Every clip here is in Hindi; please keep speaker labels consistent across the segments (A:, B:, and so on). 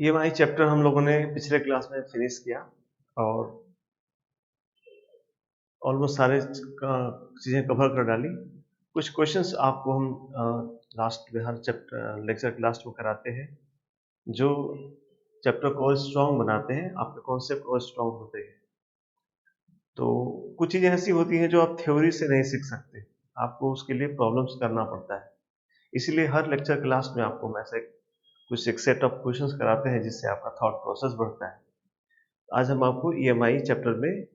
A: EMI चैप्टर हम लोगों ने पिछले क्लास में फिनिश किया और ऑलमोस्ट सारे चीज़ें कवर कर डाली। कुछ क्वेश्चंस आपको हम लास्ट में हर चैप्टर लेक्चर के लास्ट में कराते हैं जो चैप्टर को और स्ट्रॉन्ग बनाते हैं, आपके कॉन्सेप्ट और स्ट्रॉन्ग होते हैं। तो कुछ चीज़ें ऐसी होती हैं जो आप थ्योरी से नहीं सीख सकते, आपको उसके लिए प्रॉब्लम्स करना पड़ता है। इसीलिए हर लेक्चर क्लास में आपको मैं से कुछ एक सेट ऑफ क्वेश्चंस कराते हैं जिससे आपका थॉट प्रोसेस बढ़ता है। आज हम आपको EMI चैप्टर में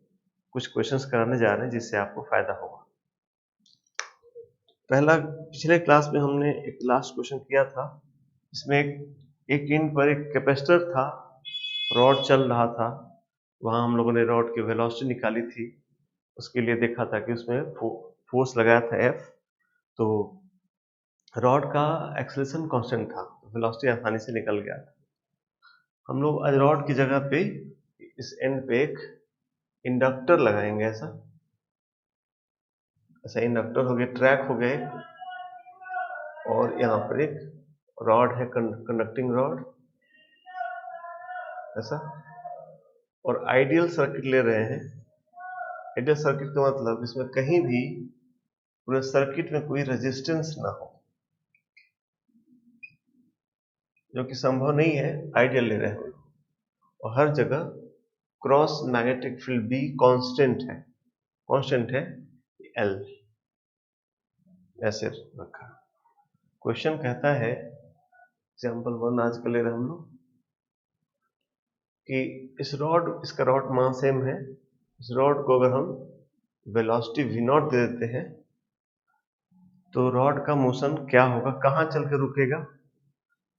A: कुछ क्वेश्चंस कराने जा रहे हैं जिससे आपको फायदा होगा। पहला पिछले क्लास में हमने एक लास्ट क्वेश्चन किया था, इसमें एक इन पर एक कैपेसिटर था, रॉड चल रहा था, वहां हम लोगों ने रॉड की वेलोसिटी निकाली थी। उसके लिए देखा था कि उसमें फोर्स लगाया था F, तो रॉड का एक्सेलरेशन कांस्टेंट था, वेलोसिटी आसानी से निकल गया था। हम लोग आज रॉड की जगह पे इस एंड पे एक इंडक्टर लगाएंगे। ऐसा इंडक्टर हो गया, ट्रैक हो गए, और यहाँ पर एक रॉड है, कंडक्टिंग रॉड ऐसा, और आइडियल सर्किट ले रहे हैं। आइडियल सर्किट का मतलब इसमें कहीं भी पूरे सर्किट में कोई रेजिस्टेंस ना हो, जो कि संभव नहीं है, आइडियल ले रहे हैं। और हर जगह क्रॉस मैग्नेटिक फील्ड भी कांस्टेंट है L, ऐसे रखा। क्वेश्चन कहता है, एग्जाम्पल 1 आज का ले रहे हम लोग, कि इसका रॉड मास m है। इस रॉड को अगर हम वेलोसिटी v0 दे देते हैं तो रॉड का मोशन क्या होगा, कहां चल के रुकेगा,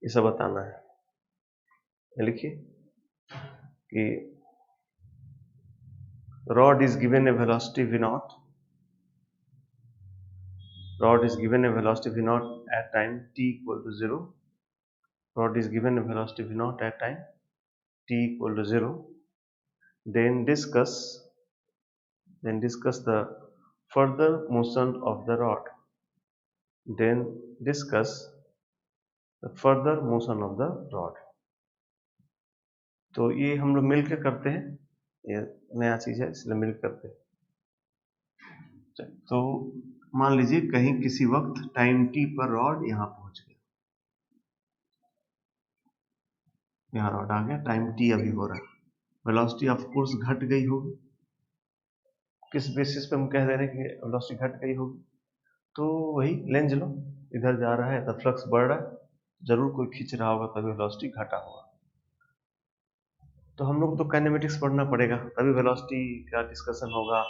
A: ये सब बताना है। लिखिए कि rod is given a velocity v0, rod is given a velocity v0 at time t equal to 0, rod is given a velocity v0 at time t equal to 0, then discuss the further motion of the rod, then discuss the further motion of the rod। तो ये हम लोग मिलकर करते हैं, ये नया चीज है इसलिए मिलकर करते हैं। तो मान लीजिए कहीं किसी वक्त टाइम t पर रॉड यहाँ पहुंच गया, यहाँ रॉड आ गया, टाइम t अभी हो रहा है, वेलोसिटी ऑफ कोर्स घट गई होगी। किस बेसिस पे हम कह दे रहे हैं कि वेलोसिटी घट गई होगी, तो वही लेंज लो, इधर जा रहा है तो फ्लक्स बढ़ रहा है, जरूर कोई खींच रहा होगा तभी वेलोसिटी घटा होगा। तो हम लोग तो काइनेमेटिक्स पढ़ना पड़ेगा, तभी वेलोसिटी का डिस्कशन होगा,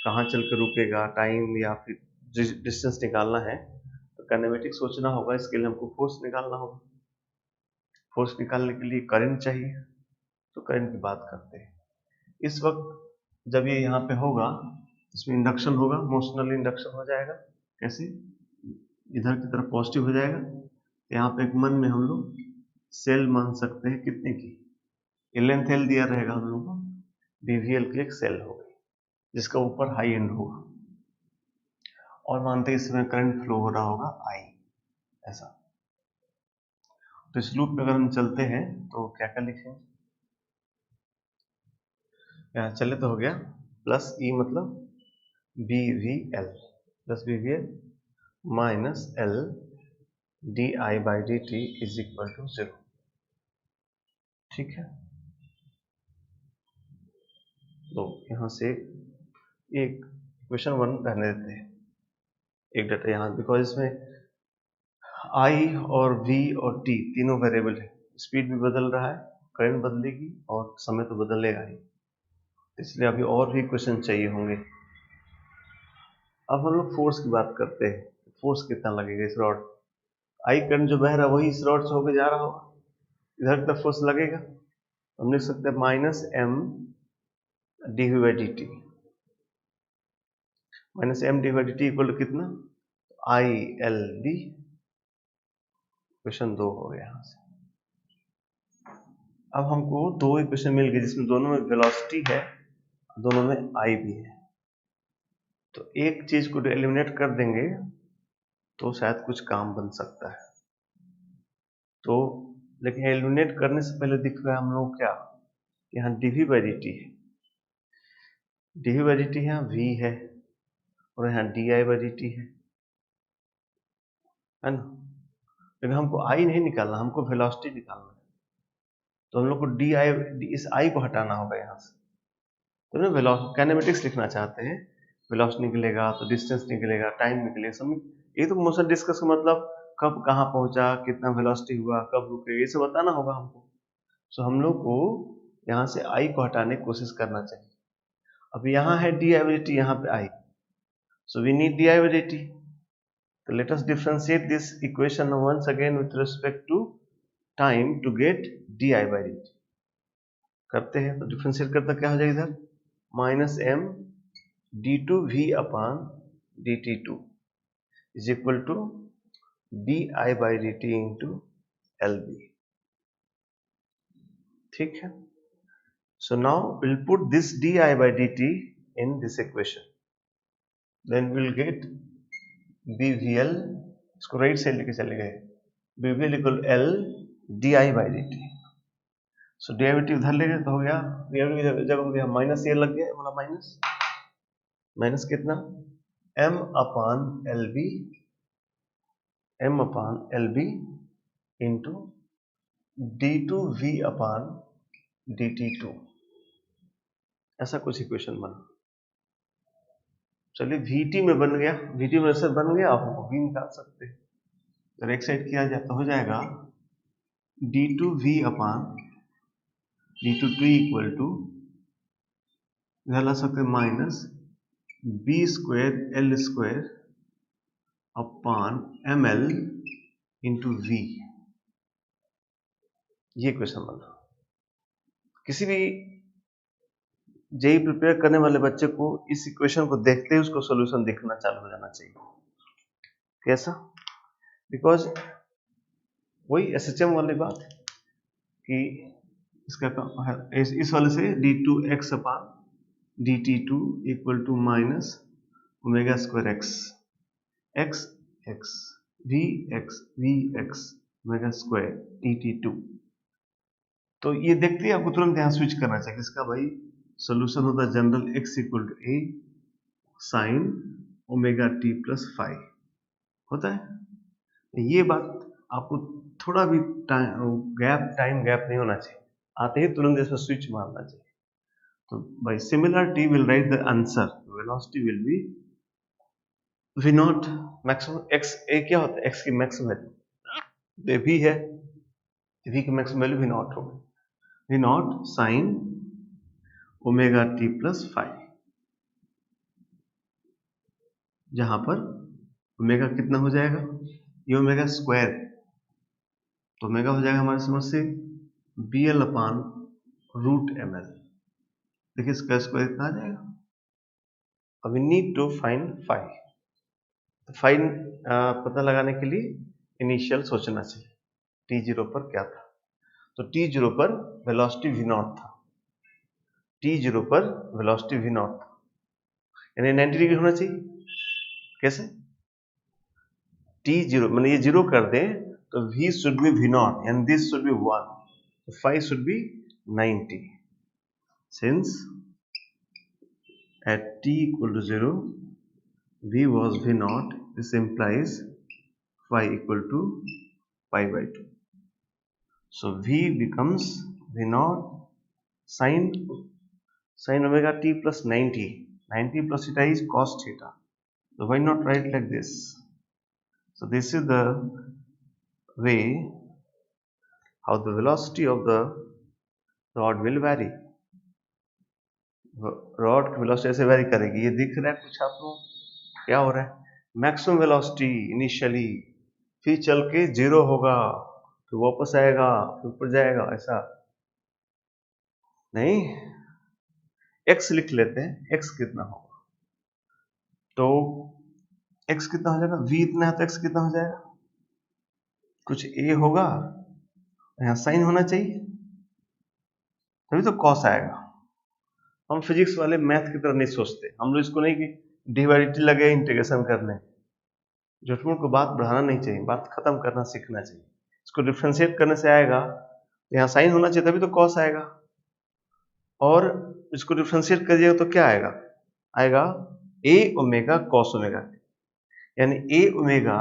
A: कहाँ चल के रुकेगा, टाइम या फिर डिस्टेंस निकालना है तो काइनेमेटिक्स सोचना होगा। इसके लिए हमको फोर्स निकालना होगा, फोर्स निकालने के लिए करंट चाहिए, तो करंट की बात करते हैं। इस वक्त जब ये यहाँ पे होगा, इसमें इंडक्शन होगा, मोशनल इंडक्शन हो जाएगा। कैसे, इधर की तरफ पॉजिटिव हो जाएगा, यहाँ पे एक मन में हम लोग सेल मान सकते हैं, कितने की, लेंथ एल दिया रहेगा हम लोग को, BVL की एक सेल होगी जिसका ऊपर हाई एंड होगा, और मानते हैं इसमें करंट फ्लो हो रहा होगा I, ऐसा। तो इस लूप में अगर हम चलते हैं तो क्या क्या लिखेंगे, यहाँ चले तो हो गया प्लस E मतलब BVL plus BVL minus L di/dt is equal to 0। ठीक है, तो यहां से एक क्वेश्चन 1 रहने देते हैं, एक डाटा यहाँ, बिकॉज इसमें I और V और T तीनों वेरिएबल है, स्पीड भी बदल रहा है, करंट बदलेगी और समय तो बदलेगा ही, इसलिए अभी और भी क्वेश्चन चाहिए होंगे। अब हम लोग फोर्स की बात करते हैं, फोर्स कितना लगेगा इस रॉड, I करंट जो बह रहा है वही इस रॉड से होकर जा रहा होगा, इधर की तरफ फोर्स लगेगा, हम लिख सकते हैं minus m dV/dt, minus m dV/dt equal to कितना, ILB। क्वेश्चन 2 हो गया यहाँ से। अब हमको दो इक्वेशन मिल गई जिसमें दोनों में वेलोसिटी है, दोनों में I भी है, तो एक चीज को एलिमिनेट कर देंगे तो शायद कुछ काम बन सकता है। तो लेकिन एलिमिनेट करने से पहले दिख रहा है हम लोग क्या, यहाँ dv बाई dt है, dv बाई dt यहाँ v है और यहाँ di बाई dt है ना। लेकिन हमको i नहीं निकालना, हमको वेलोसिटी निकालना है, तो हम लोग को di इस i को हटाना होगा यहाँ से। तो ना वेलोसिटी काइनेमेटिक्स लिखना चाहते हैं, वेलोसिटी निकलेगा तो डिस्टेंस निकलेगा, टाइम निकलेगा, सब ये तो मोशन डिस्कस का मतलब कब कहाँ पहुंचा, कितना वेलोसिटी हुआ, कब रुके, ये सब बताना होगा हमको। सो हम लोग को यहाँ से i को हटाने की कोशिश करना चाहिए। अब यहाँ है di बाई dt, यहाँ पे i, so we need di by dt. So let us differentiate this equation once again with respect to time to get di by dt. करते हैं तो डिफरेंशिएट करता क्या हो जाएगा इधर, माइनस m d2v upon dt2 is equal to di by dt into lb। ठीक है, so now we'll put this di by dt in this equation, then we'll get bvl, इसको राइट साइड लेके चले गए, bvl equal l di by dt। So derivative उधर ले गए तो हो गया, डेरिवेटिव की जगह हो गया माइनस, ये लग गया, बोला माइनस, माइनस कितना, m upon lb into d2v upon dt2, ऐसा कुछ इक्वेशन बना। चलिए vt में बन गया, vt में से बन गया, आप v निकाल सकते हैं। अगर एक साइड किया जाए तो हो जाएगा d2v upon d2 equal to, इधर ला सकते minus b square l square upon ml into v, ये क्वेश्चन बना। किसी भी जेई प्रिपेयर करने वाले बच्चे को इस इक्वेशन को देखते ही उसको सॉल्यूशन दिखना चालू हो जाना चाहिए। कैसा, बिकॉज वही एसएचएम वाली बात कि इसका इस वाले से d2x upon dt2 equal to minus omega square x, x x v x omega square dt2। तो ये देखते ही आपको तुरंत यहाँ स्विच करना चाहिए, इसका भाई सोल्यूशन होता है general x equal to a sine omega t plus phi होता है। ये बात आपको थोड़ा भी टाइम गैप नहीं होना चाहिए, आते ही तुरंत इसमें स्विच मारना चाहिए। तो by similarity will write the answer, velocity will be v naught maximum x, a क्या होता है, x की मैक्सिमम वैल्यू v है, v की मैक्सिमम वैल्यू v नॉट होगी, v naught sine omega t plus phi, जहां पर ओमेगा कितना हो जाएगा, ये ओमेगा स्क्वायर, तो ओमेगा हो जाएगा हमारी समझ से bl अपॉन रूट ml। देखिए इसका स्क्वायर कितना आ जाएगा। अब we need to find phi, तो फाइन पता लगाने के लिए इनिशियल सोचना चाहिए t0 पर क्या था। तो t0 पर वेलोसिटी v नॉट था, t0 पर वेलोसिटी v नॉट था, यानी 90 डिग्री होना चाहिए। कैसे, t0 मैंने ये जीरो कर दें तो v should be v not and this should B 1, तो five should be 90, since at t equal to 0 v was v naught, this implies phi equal to pi by 2, so v becomes v naught sin omega t plus 90 plus theta is cos theta, so why not write like this. So this is the way how the velocity of the rod will vary, rod की वेलोसिटी ऐसे वेरी करेगी। ये दिख रहा है कुछ आप लोग क्या हो रहा है, मैक्सिमम वेलोसिटी इनिशियली, फिर चल के जीरो होगा, फिर वापस आएगा, फिर ऊपर जाएगा, ऐसा नहीं। x लिख लेते हैं, x कितना होगा, तो x कितना हो जाएगा, v इतना है तो x कितना हो जाएगा, कुछ a होगा, यहाँ साइन होना चाहिए, तभी तो cos आएगा। हम फिजिक्स वाले मैथ की तरह नहीं सोचते, हम लोग इसको नहीं कि डिवाइड लगे इंटीग्रेशन करने, झूठ मूठ को बात बढ़ाना नहीं चाहिए, बात खत्म करना सीखना चाहिए। इसको डिफ्रेंशिएट करने से आएगा, यहाँ साइन होना चाहिए तभी तो कॉस आएगा, और इसको डिफ्रेंशिएट करिएगा तो क्या आएगा, आएगा ए ओमेगा कॉस ओमेगा, यानी ए ओमेगा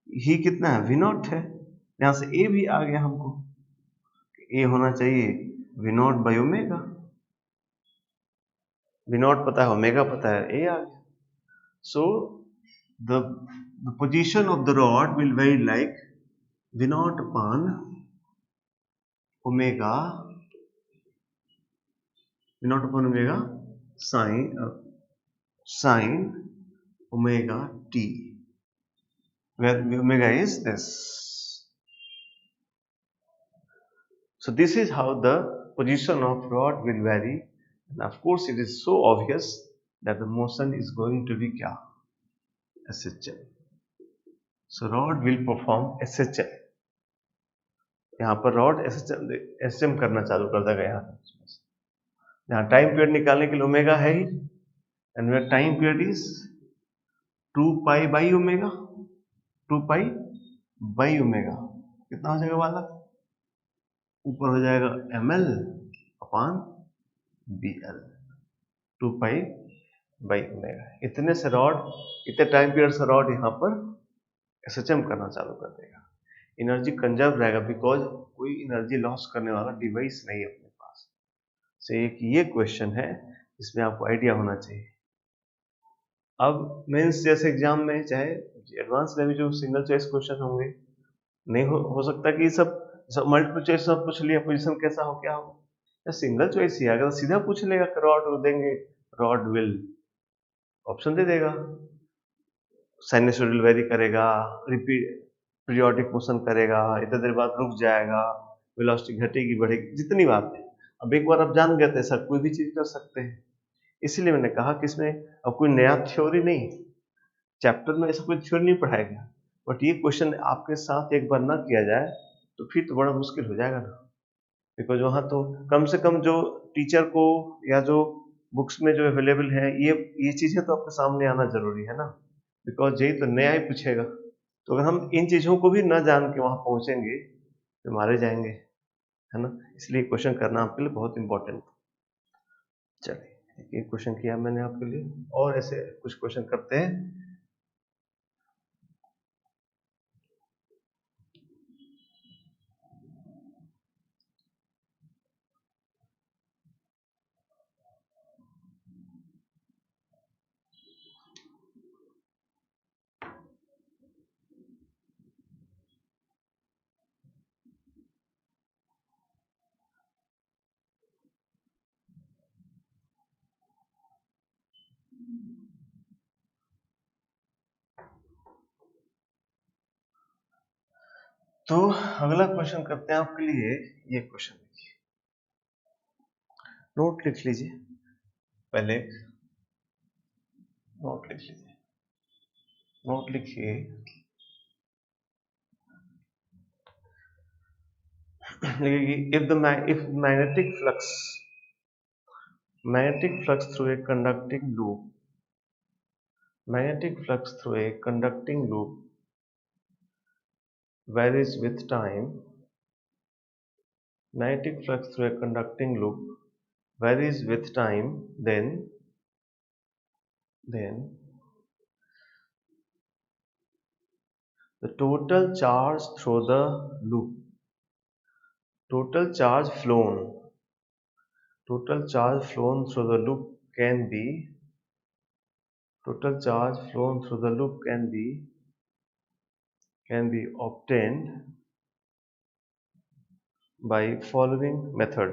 A: ही कितना है, वी नॉट है, यहां से ए भी आ गया हमको, ए होना चाहिए V naught by omega, V naught पता है, ओमेगा पता है, ए आ गया. सो the position of the rod will vary like v naught upon omega, v naught upon omega sin omega t, where omega is this. So this is how the position of rod will vary, and of course it is so obvious that the motion is going to be kya, SHL. So rod will perform SHL. यहाँ पर रॉड एसएचएम करना चालू कर देगा. यहाँ टाइम पीरियड निकालने के लिए ओमेगा है ही, and where time period is 2 pi by omega, 2 pi by omega कितना हो जाएगा वाला, ऊपर हो जाएगा ml upon bl, 2 pi by omega. इतने से रॉड, इतने टाइम पीरियड से रॉड यहाँ पर एसएचएम करना चालू कर देगा. एनर्जी कंजर्व रहेगा बिकॉज कोई एनर्जी लॉस करने वाला डिवाइस नहीं है अपने पास. से एक ये क्वेश्चन है, इसमें आपको आइडिया होना चाहिए. अब मेंस जैसे एग्जाम में चाहे एडवांस में भी जो सिंगल चॉइस क्वेश्चन होंगे, नहीं हो सकता कि सब मल्टीपल चॉइस सब पूछ लिया पोजीशन कैसा हो क्या हो, या सिंगल चॉइस ही अगर सीधा पूछ लेगा रॉड देंगे, रॉड विल ऑप्शन दे देगा, साइनसोइडल वेरी करेगा, रिपीट पीरियोडिक मोशन करेगा, इतने देर बाद रुक जाएगा, वेलोसिटी घटेगी बढ़ेगी, जितनी बात है. अब एक बार आप जान गए थे सर कोई भी चीज कर सकते हैं, इसीलिए मैंने कहा कि इसमें अब कोई नया थ्योरी नहीं, चैप्टर में ऐसा कोई थ्योरी नहीं पढ़ाया गया, बट ये क्वेश्चन आपके साथ एक बार ना किया जाए तो फिर तो बड़ा मुश्किल हो जाएगा ना, बिकॉज वहाँ तो कम से कम जो टीचर को या जो बुक्स में जो अवेलेबल है ये चीजें तो आपके सामने आना जरूरी है ना, बिकॉज यही तो नया ही पूछेगा. तो अगर हम इन चीजों को भी ना जान के वहां पहुंचेंगे तो मारे जाएंगे, है ना. इसलिए क्वेश्चन करना आपके लिए बहुत इंपॉर्टेंट. चलिए एक क्वेश्चन किया मैंने आपके लिए, और ऐसे कुछ क्वेश्चन करते हैं. तो अगला क्वेश्चन करते हैं आपके लिए. ये क्वेश्चन देखिए, नोट लिख लीजिए, पहले नोट लिख लीजिए, नोट लिखिए. if magnetic flux through a conducting loop varies with time, magnetic flux through a conducting loop varies with time, then the total charge through the loop, total charge flown through the loop can be obtained by following method.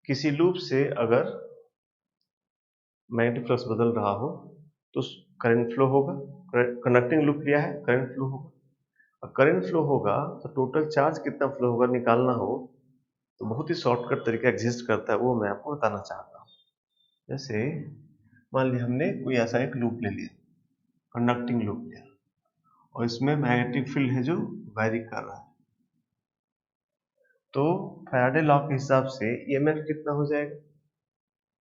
A: किसी लूप से अगर मैग्नेटिक फ्लक्स बदल रहा हो तो करंट फ्लो होगा, कंडक्टिंग लूप लिया है, करंट फ्लो होगा, और करंट फ्लो होगा तो टोटल चार्ज कितना फ्लो होगा निकालना हो तो बहुत ही शॉर्टकट तरीका एग्जिस्ट करता है, वो मैं आपको बताना चाहता हूँ. जैसे मान लिया हमने कोई ऐसा एक लूप ले लिया, कंडक्टिंग लूप लिया, और इसमें मैग्नेटिक फील्ड है जो वेरी कर रहा है, तो फैराडे लॉ के हिसाब से ईएमएफ कितना हो जाएगा,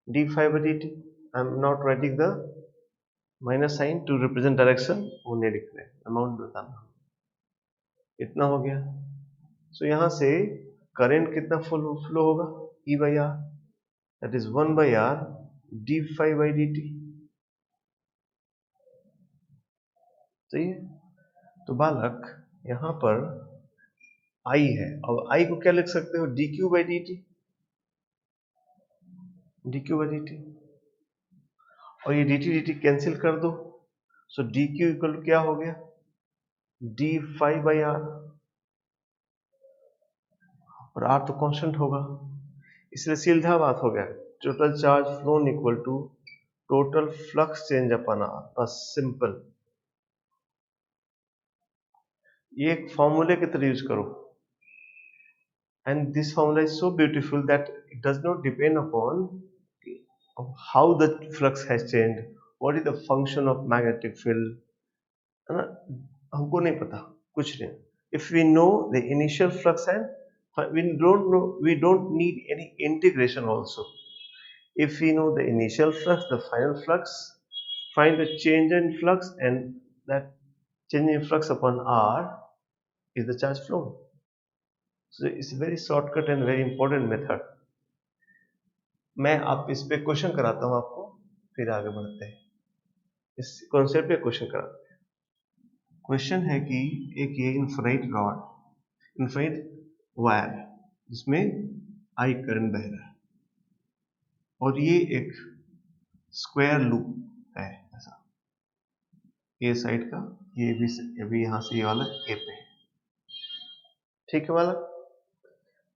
A: d phi by dt. I am not writing the minus sign to represent direction वो नहीं लिख रहे, अमाउंट बताना, इतना हो गया। सो यहां से करंट कितना फ्लो होगा, E by R, that is 1 by R D five by D T. सही है। तो बालक यहां पर आई है, अब आई को क्या लिख सकते हो, D Q by D T, D Q by D T, और ये डी टी कैंसिल कर दो। So D Q equal to क्या हो गया, डी फाइव बाई आर, और आर तो कांस्टेंट होगा, इसलिए सीधा बात हो गया, total charge flown equal to total flux change upon R, बस सिंपल। ये एक फॉर्मूले की तरह यूज करो, and this formula is so beautiful that it does not depend upon how the flux has change, what is the function of magnetic field, है ना, हमको नहीं पता कुछ नहीं। If we know the initial flux and we don't need any integration also. If we know the initial flux, the final flux, find the change in flux, and that change in flux upon R is the charge flow. So it's a very shortcut and very important method. मैं आप इस पे क्वेश्चन कराता हूं आपको, फिर आगे बढ़ते हैं, इस कॉन्सेप्ट पे क्वेश्चन कराते हैं। क्वेश्चन है कि एक ये इन्फिनिट रॉड, इन्फिनिट वायर जिसमें आई करंट बह रहा है, और ये एक स्क्वायर लूप है ऐसा, ए साइड का, ये भी यहां से ये वाला ए पे है, ठीक है वाला।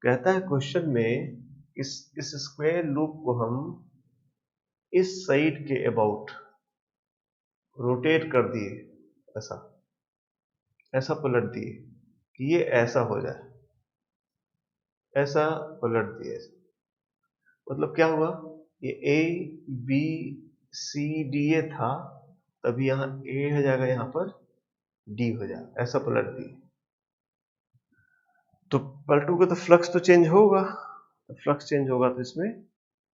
A: कहता है क्वेश्चन में इस स्क्वायर लूप को हम इस साइड के अबाउट रोटेट कर दिए, ऐसा ऐसा पलट दिए कि ये ऐसा हो जाए, ऐसा पलट दिए, मतलब क्या हुआ, ये A B C D A था, तभी यहां ए हो जाएगा, यहां पर डी हो जाएगा, ऐसा पलट दिए। तो पलटोगे तो फ्लक्स तो चेंज होगा, तो फ्लक्स चेंज होगा तो इसमें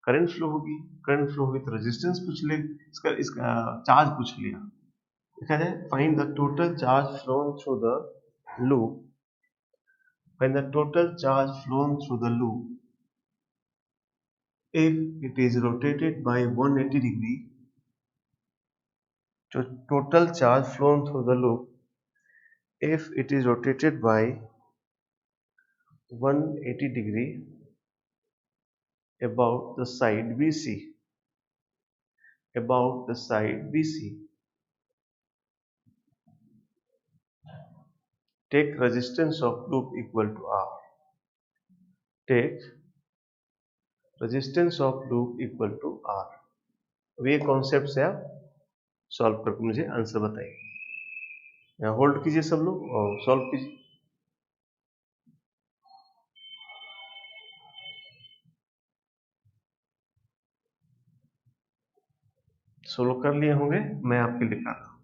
A: करंट फ्लो होगी, करंट फ्लो होगी तो रेजिस्टेंस पूछ ले, इसका चार्ज पूछ लिया। देखा जाए, find the total charge phloem through the loop, when the total charge flown through the loop if it is rotated by 180 degree, so total charge flown through the loop if it is rotated by 180 degree about the side BC, about the side BC, take resistance of loop equal to R, take resistance of loop equal to R। अब ये कॉन्सेप्ट से आप सॉल्व करके मुझे आंसर बताइए, यहाँ होल्ड कीजिए सब लोग और सॉल्व कीजिए। सोल्व कर लिए होंगे, मैं आपके लिखा रहा हूं,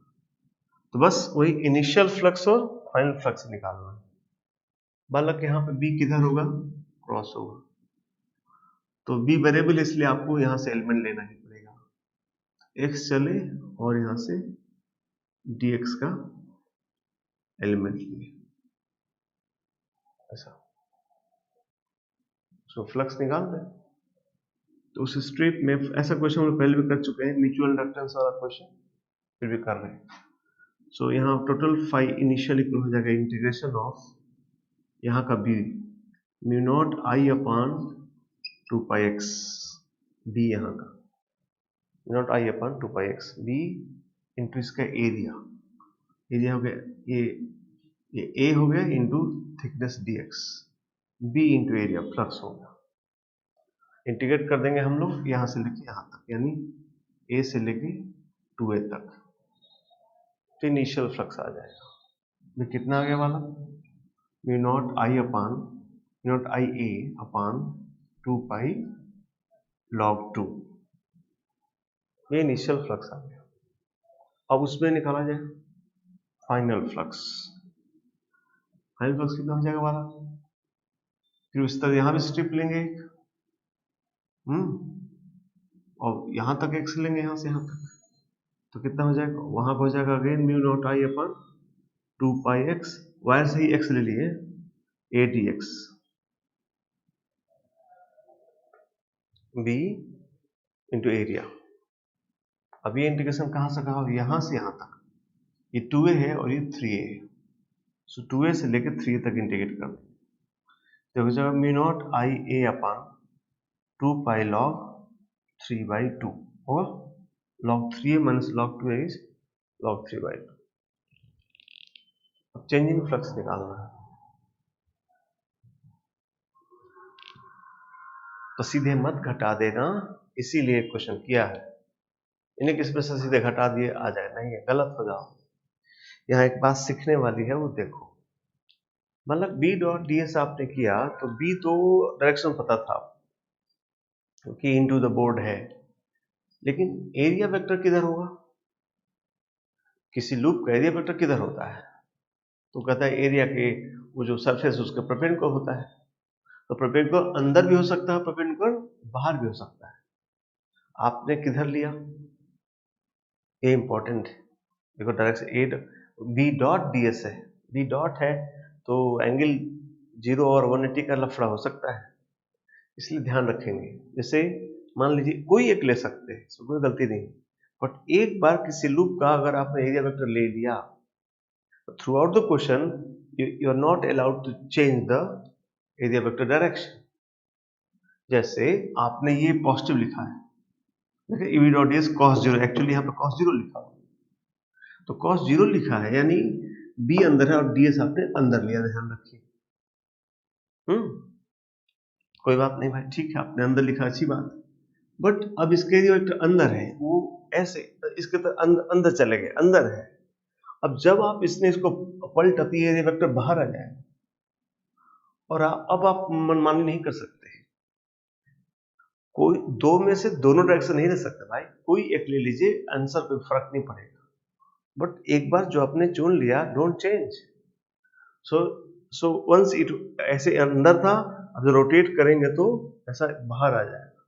A: तो बस वही इनिशियल फ्लक्स और फाइनल फ्लक्स निकालना है। बालक यहाँ पे बी किधर होगा, क्रॉस होगा, तो बी वेरिएबल, इसलिए आपको यहां से एलिमेंट लेना ही पड़ेगा, एक्स चले और यहां से dx का एलिमेंट लिए, ऐसा। सो फ्लक्स निकाल दें, तो उस स्ट्रिप में ऐसा क्वेश्चन हम पहले भी कर चुके हैं, म्यूचुअल इंडक्टेंस वाला क्वेश्चन फिर भी कर रहे हैं। सो यहाँ टोटल फाई इनिशियल इक्वल हो जाएगा इंटीग्रेशन ऑफ यहाँ का B mu naught I upon 2 pi X, B यहाँ का mu naught I upon 2 pi X, B into इसका एरिया, एरिया हो गया ये ए हो गया into thickness D X, B into area flux हो गया। इंटीग्रेट कर देंगे हम लोग यहां से लेके यहां तक, यानी ए से लेके 2a तक, तो इनिशियल फ्लक्स आ जाएगा। ये कितना आ गया वाला, mu naught I upon mu naught I A upon 2 pi log 2, ये इनिशियल फ्लक्स आ गया। अब उसमें निकाला जाए फाइनल फ्लक्स, फाइनल फ्लक्स कितना हो जाएगा वाला, फिर उस तरह यहां भी स्ट्रिप लेंगे एक, और यहां तक एक्स लेंगे, यहां से यहां तक, तो कितना हो जाएगा, वहां पर हो जाएगा again mu naught I upon 2 pi X, wire से ही एक्स ले लिए A D X B into area. अब ये इंटीग्रेशन कहां से कहां, यहां से यहां तक, ये 2a है और ये 3a है, सो 2a से लेकर 3a तक इंटीग्रेट कर दें। देखो जब mu naught I A upon 2 pi log 3/2 होगा, log 3a minus log 2a is log 3/2। अब चेंजिंग फ्लक्स निकालना है, तो सीधे मत घटा देना, इसीलिए क्वेश्चन किया है। इन्हें किस पे से सीधे घटा दिए आ जाए, नहीं है, गलत हो जाओ। यहाँ एक बात सीखने वाली है, वो देखो, मतलब बी डॉट डी एस आपने किया तो बी तो डायरेक्शन पता था क्योंकि इनटू द बोर्ड है, लेकिन एरिया वेक्टर किधर होगा, किसी लूप का एरिया वेक्टर किधर होता है, तो कहता है एरिया के वो जो सरफेस उसके परपेंडिकुलर होता है, तो परपेंडिकुलर अंदर भी हो सकता है, परपेंडिकुलर बाहर भी हो सकता है। आपने किधर लिया, ये इंपॉर्टेंट है। देखो direction A B dot D S है, बी डॉट है तो एंगल 0 और 180 का लफड़ा हो सकता है, इसलिए ध्यान रखेंगे। जैसे मान लीजिए कोई एक ले सकते हैं, इसमें कोई गलती नहीं, बट एक बार किसी लूप का अगर आपने एरिया वेक्टर ले लिया, throughout the question you are not allowed to change the area vector direction. जैसे आपने ये पॉजिटिव लिखा है, देखिए E dot S cos 0, actually यहाँ पे कॉस 0 लिखा हुआ, तो कॉस 0 लिखा है यानी बी अंदर है और डी एस आपने अंदर लिया, ध्यान रखिए। कोई बात नहीं भाई, ठीक है, आपने अंदर लिखा, अच्छी बात, बट अब इसके एरिया वेक्टर अंदर है, वो ऐसे इसके तो अंदर चले गए, अंदर है। अब जब आप इसको पलट आती है, एरिया वेक्टर बाहर आ जाए, और अब आप मनमानी नहीं कर सकते, कोई दो में से दोनों डायरेक्शन नहीं रह सकते भाई, कोई एक ले लीजिए, आंसर पे फर्क नहीं पड़ेगा, बट एक बार जो आपने चुन लिया, don't change. So once it ऐसे अंदर था, अब जो रोटेट करेंगे तो ऐसा बाहर आ जाएगा।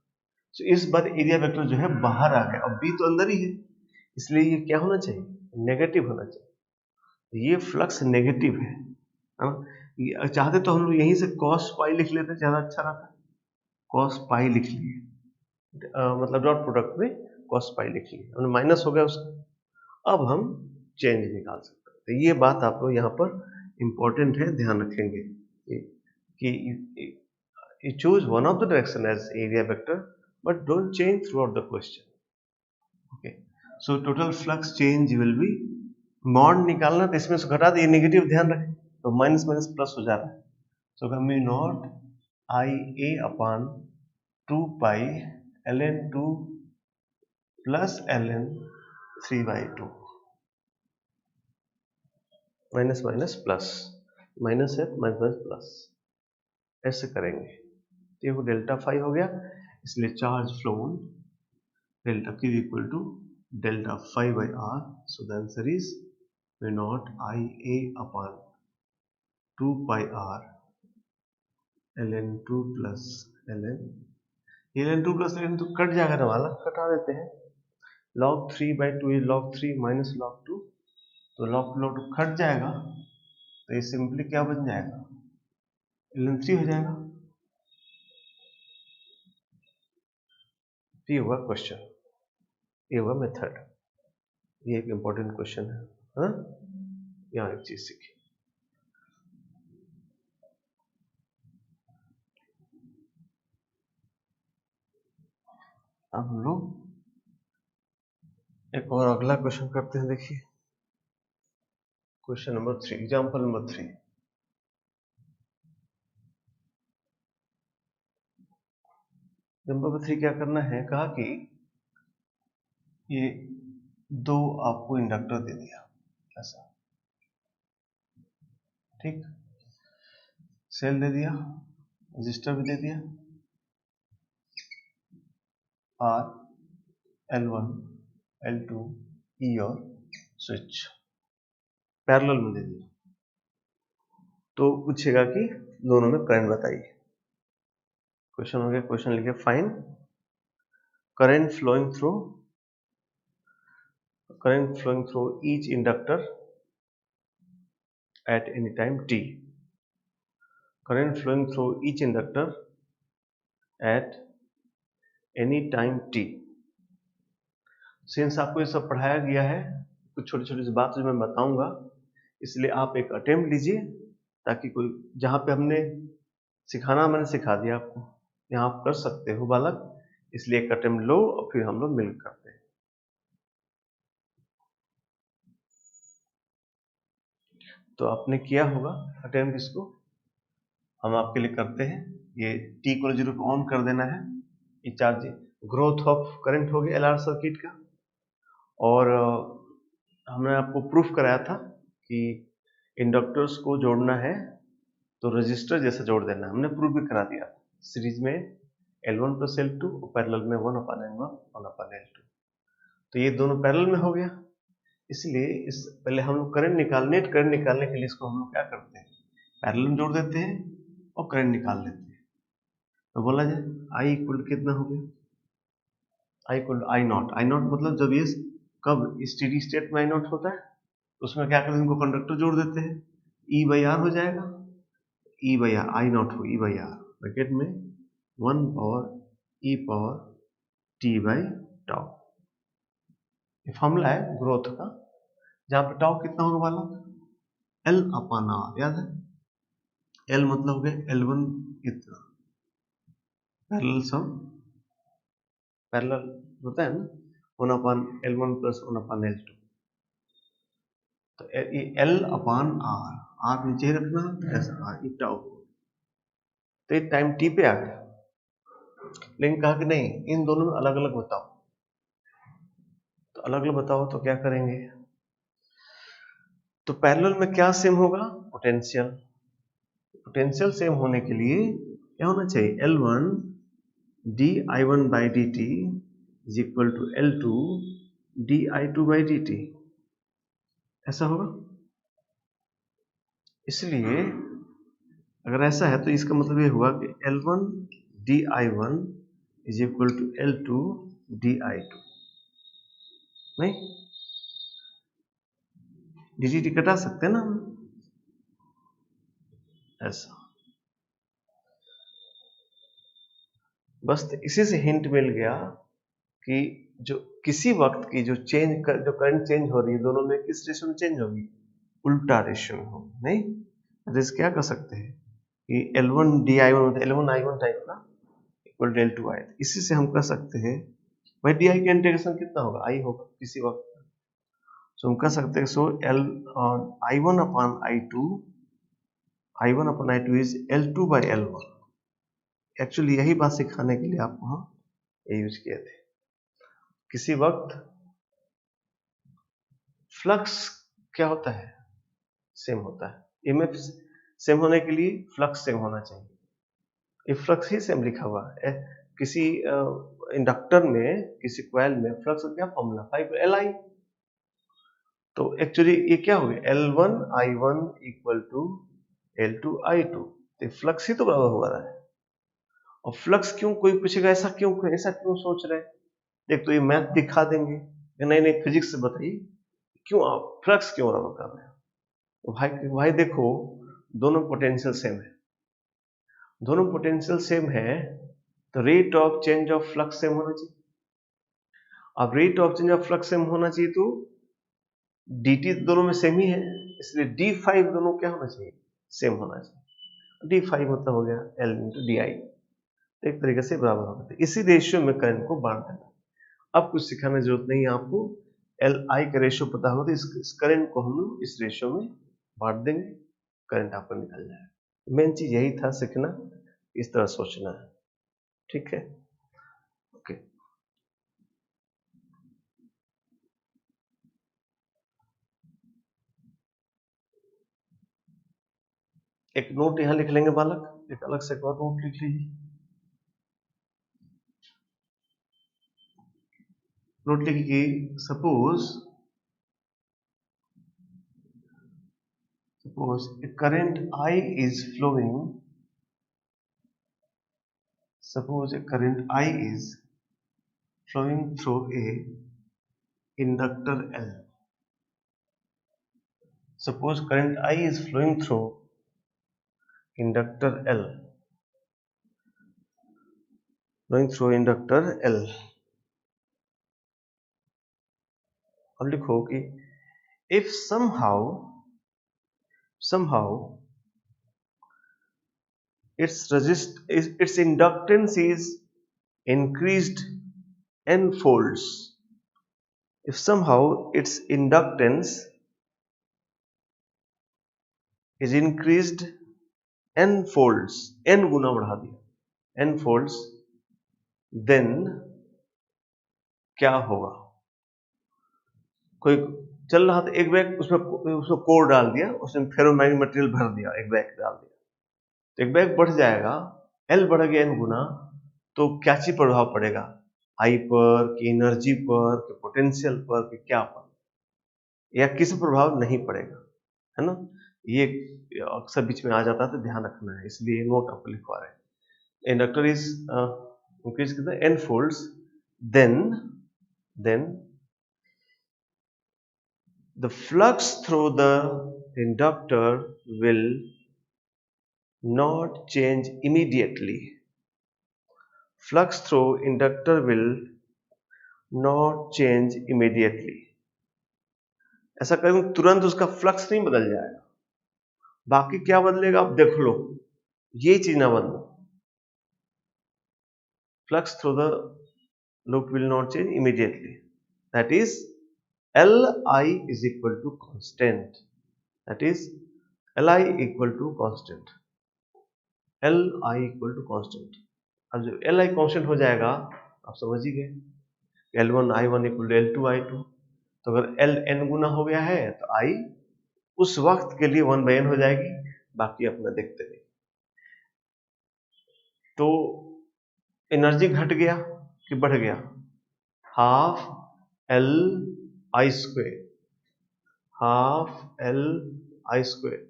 A: सो इस बार एरिया वेक्टर जो है बाहर आ गया, अब बी तो अंदर ही है, इसलिए ये क्या होना चाहिए, नेगेटिव होना चाहिए। ये फ्लक्स नेगेटिव है ना, चाहते तो हम लोग यहीं से cos पाई लिख लेते, ज्यादा अच्छा रहता, cos पाई लिख लिए, मतलब डॉट प्रोडक्ट में cos पाई लिख लिए, हमने माइनस हो गया उसका। अब हम चेंज निकाल सकते हैं, तो ये बात आप लोग यहाँ पर इंपॉर्टेंट है, ध्यान रखेंगे कि you choose one of the direction as area vector but don't change throughout the question. Okay, so total flux change will be, mod निकालना तो इसमें से घटा दिए, नेगेटिव ध्यान रखें, तो माइनस माइनस प्लस हो जा रहा है, so mu naught I A upon 2 pi ln 2 plus ln 3/2, minus minus plus, minus है माइनस माइनस प्लस, ऐसे करेंगे, देखो डेल्टा फाई हो गया, इसलिए charge flown delta Q equal to delta phi by R, so the answer is mu naught I A upon 2 pi R ln 2 plus ln 2 plus ln 2 कट जाएगा ना वाला, कटा देते हैं, log 3/2 is log 3 minus log 2, तो log 2 कट जाएगा, तो ये सिंपली क्या बन जाएगा, ln 3 हो जाएगा। ये हुआ क्वेश्चन, ये हुआ मेथड, ये एक इंपॉर्टेंट क्वेश्चन है, हाँ? यहाँ एक चीज सीखी, अब हम लोग एक और अगला क्वेश्चन करते हैं। देखिए question number 3, example number 3। Number 3 क्या करना है, कहा कि ये दो आपको इंडक्टर दे दिया ऐसा, ठीक, सेल दे दिया, रजिस्टर भी दे दिया, आर L1 L2 E और स्विच पैरेलल में दे दिया, तो पूछेगा कि दोनों में करंट बताइए। क्वेश्चन हो गया, क्वेश्चन लिखे find current flowing through current flowing through each inductor at any time t. Current flowing through each inductor at any time t. Since आपको ये सब पढ़ाया गया है, कुछ छोटी छोटी सी बात जो मैं बताऊंगा, इसलिए आप एक अटेम्प्ट लीजिए, ताकि कोई जहाँ पे हमने सिखाना मैंने सिखा दिया आपको, यहाँ आप कर सकते हो बालक, इसलिए एक अटेम्प्ट लो और फिर हम लोग मिल करते हैं। तो आपने किया होगा अटेम्प्ट, इसको हम आपके लिए करते हैं। ये t को 0 पे ऑन कर देना है, ये चार्ज ग्रोथ ऑफ करंट हो गया LR सर्किट का। और हमने आपको प्रूफ कराया था कि इंडक्टर्स को जोड़ना है तो रजिस्टर जैसा जोड़ देना, हमने प्रूफ भी करा दिया। सीरीज में L1 प्लस L2 और पैरेलल में 1/N1 1/L2, तो ये दोनों पैरेलल में हो गया। इसलिए इस पहले हम लोग करंट निकालने के लिए इसको हम लोग क्या करते हैं, पैरेलल में जोड़ देते हैं और करंट निकाल लेते हैं। तो बोला जाए I इक्वल कितना हो गया, I इक्वल आई नॉट मतलब जब ये कब स्टेडी स्टेट में I नॉट होता है, उसमें क्या करते हैं, इनको कंडक्टर जोड़ देते हैं, E/R हो जाएगा, E/R आई नॉट हो E/R ब्रैकेट में 1 power E power T by tau. ये फॉर्मूला है ग्रोथ का, जहां पे टाउ कितना होगा वाला, L/R, याद है, L मतलब हो गया L1 कितना, पैरेलल होता है ना, 1/L1 प्लस 1/L2। तो ये L/R, R नीचे ही रखना, ऐसा R ये टाउ। तो ये टाइम t पे आ गया, लेकिन कहा कि नहीं इन दोनों में अलग अलग बताओ। तो अलग अलग बताओ तो क्या करेंगे, तो पैरेलल में क्या सेम होगा, पोटेंशियल। पोटेंशियल सेम होने के लिए क्या होना चाहिए, L1 di1 by dt is equal to L2 di2 by dt, ऐसा होगा। इसलिए अगर ऐसा है तो इसका मतलब ये हुआ कि L1 di1 is equal to L2 di2, नहीं dt कटा सकते हैं ना हम, ऐसा। बस तो इसी से हिंट मिल गया कि जो किसी वक्त की जो जो करंट चेंज हो रही है, दोनों में किस रेशियो में चेंज होगी, उल्टा रेशियो में होगी, नहीं। तो क्या कर सकते हैं कि L1 di1 मतलब L1 i1 टाइप का इक्वल टू L2 i, इसी से हम कर सकते हैं भाई di का इंटीग्रेशन कितना होगा, i होगा किसी वक्त। तो हम कर सकते हैं, सो i1 upon i2 is L2 by L1। Actually यही बात सिखाने के लिए आपको हम ये यूज किए थे। किसी वक्त फ्लक्स क्या होता है, सेम होता है, ईएमएफ सेम होने के लिए फ्लक्स सेम होना चाहिए, ये फ्लक्स ही सेम लिखा हुआ है। किसी इंडक्टर में, किसी कॉइल में फ्लक्स का क्या फॉर्मूला, 5Li। तो एक्चुअली ये क्या हो गया, L1 i1 equal to L2 i2, तो फ्लक्स ही तो बराबर हो रहा है। और फ्लक्स क्यों, कोई पूछेगा ऐसा क्यों सोच रहे हैं, एक तो ये मैथ दिखा देंगे, नहीं फिजिक्स से बताइए क्यों आप फ्लक्स क्यों बराबर कर रहे हैं। तो भाई देखो, दोनों पोटेंशियल सेम है, दोनों पोटेंशियल सेम है, तो rate of change of flux same होना चाहिए। अब rate of change of flux same होना चाहिए तो dt दोनों में सेम ही है, इसलिए d5 दोनों क्या होना चाहिए, सेम होना चाहिए। d5 मतलब हो गया L इंटू डी आई, एक तरीके से बराबर होगा। तो इसी रेशियो में करंट को बांट देना। अब कुछ सिखाने की जरूरत नहीं है आपको, Li का रेशियो पता होगा तो इस करंट को हम लोग इस रेशियो में बांट देंगे, करंट आपको निकल जाएगा। मेन चीज यही था सीखना, इस तरह सोचना है, ठीक है, ओके। एक नोट यहां लिख लेंगे बालक, एक अलग से एक और नोट लिख लीजिए। नोट लिखिए, suppose a current I is flowing, suppose a current I is flowing through a inductor L. Suppose current I is flowing through inductor L, अब लिखो कि if somehow its inductance is increased n folds. If somehow its inductance is increased n folds, n गुना बढ़ा दिया, n folds, then क्या होगा? कोई चल रहा था एक बैग, उसमें कोर डाल दिया, उसमें फेरोमैग्नेटिक मटेरियल भर दिया, एक बैग डाल दिया, तो एक बैग बढ़ जाएगा, L बढ़ गया n गुना, तो क्या चीज प्रभाव पड़ेगा? आई पर, कि एनर्जी पर, कि पोटेंशियल पर, कि क्या पर, या किसी प्रभाव नहीं पड़ेगा, है ना? ये अक्सर बीच में आ जाता है, तो ध्यान रखना है, इसलिए नोट आप लिखवा रहे हैं. इंडक्टर इज इंक्रीज कितना n folds, then the flux through the inductor will not change immediately. Flux through inductor will not change immediately. ऐसा करूं तुरंत उसका फ्लक्स नहीं बदल जाएगा, बाकी क्या बदलेगा आप देख लो, ये चीज ना बदलो. Flux through the loop will not change immediately. That is Li is equal to constant. That is Li equal to constant. Li equal to constant. अब जब Li constant हो जाएगा, आप समझ ही गए, L1 I1 equal to L2 I2. तो अगर L n गुना हो गया है तो I उस वक्त के लिए 1/n हो जाएगी, बाकी अपना देखते रहिए. तो एनर्जी घट गया कि बढ़ गया? हाफ L I स्क्वायर,